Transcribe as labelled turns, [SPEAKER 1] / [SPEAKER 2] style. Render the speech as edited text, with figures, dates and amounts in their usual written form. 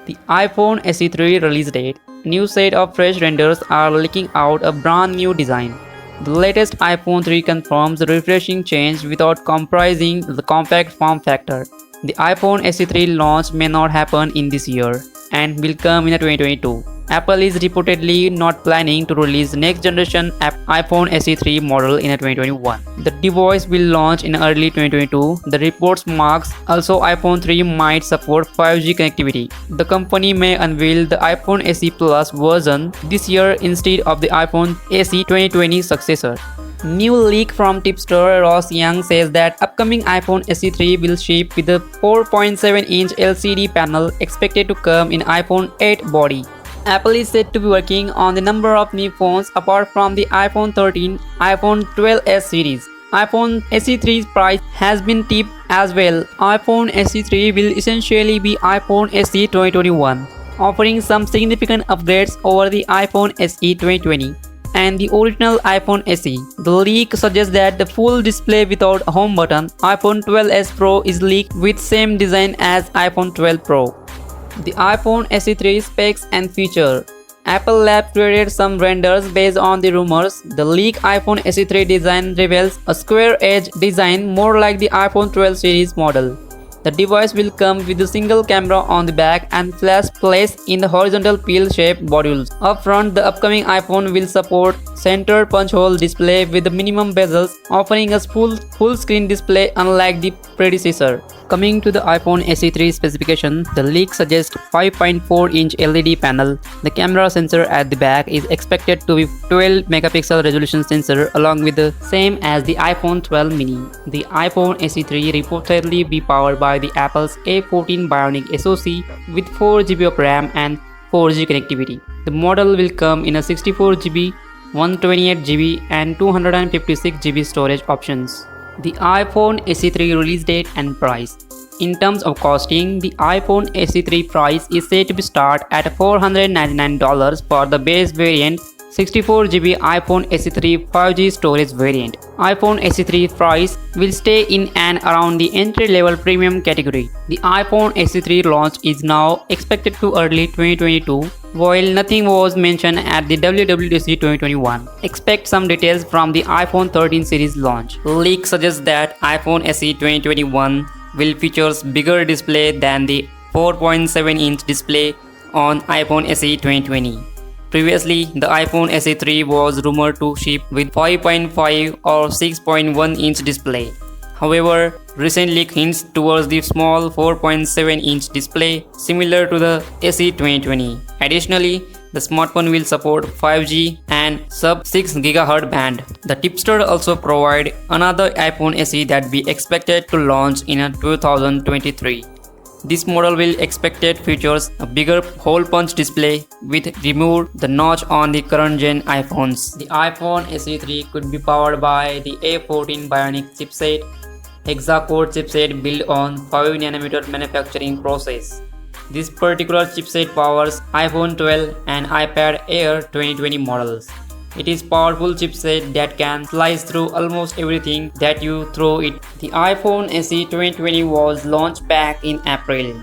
[SPEAKER 1] The iPhone SE3 release date. A new set of fresh renders are leaking out a brand new design. The latest iPhone 3 confirms the refreshing change without compromising the compact form factor. The iPhone SE3 launch may not happen in this year and will come in 2022. Apple is reportedly not planning to release next generation iPhone SE3 model in 2021. The device will launch in early 2022. The reports marks also iPhone 3 might support 5G connectivity. The company may unveil the iPhone SE Plus version this year instead of the iPhone SE 2020 successor. New leak from tipster Ross Young says that upcoming iPhone SE3 will ship with a 4.7-inch LCD panel expected to come in iPhone 8 body. Apple is said to be working on the number of new phones apart from the iPhone 13, iPhone 12s series. iPhone SE3's price has been tipped as well. iPhone SE3 will essentially be iPhone SE 2021, offering some significant upgrades over the iPhone SE 2020 and the original iPhone SE. The leak suggests that the full display without a home button, iPhone 12s Pro is leaked with same design as iPhone 12 Pro. The iPhone SE3 specs and feature. Apple Lab created some renders based on the rumors. The leaked iPhone SE3 design reveals a square-edge design more like the iPhone 12 series model. The device will come with a single camera on the back and flash placed in the horizontal pill-shaped modules. Up front, the upcoming iPhone will support center punch-hole display with the minimum bezels, offering a full-screen display unlike the predecessor. Coming to the iPhone SE3 specification, the leak suggests 5.4-inch LED panel. The camera sensor at the back is expected to be 12-megapixel resolution sensor along with the same as the iPhone 12 mini. The iPhone SE3 reportedly be powered by the Apple's A14 Bionic SoC with 4GB of RAM and 4G connectivity. The model will come in a 64GB, 128GB and 256GB storage options. The iPhone SE3 release date and price. In terms of costing, the iPhone SE3 price is said to start at $499 for the base variant, 64GB iPhone SE3 5G storage variant. iPhone SE3 price will stay in and around the entry-level premium category. The iPhone SE3 launch is now expected to early 2022, while nothing was mentioned at the WWDC 2021. Expect some details from the iPhone 13 series launch. Leak suggests that iPhone SE 2021 will feature bigger display than the 4.7-inch display on iPhone SE 2020. Previously, the iPhone SE3 was rumored to ship with 5.5 or 6.1-inch display. However, recent leak hints towards the small 4.7-inch display similar to the SE 2020. Additionally, the smartphone will support 5G and sub-6 GHz band. The tipster also provide another iPhone SE that be expected to launch in 2023. This model will expected features a bigger hole punch display with removed the notch on the current gen iPhones. The iPhone SE3 could be powered by the A14 Bionic chipset, hexa-core chipset built on 5nm manufacturing process. This particular chipset powers iPhone 12 and iPad Air 2020 models. It is powerful chipset that can slice through almost everything that you throw it. The iPhone SE 2020 was launched back in April.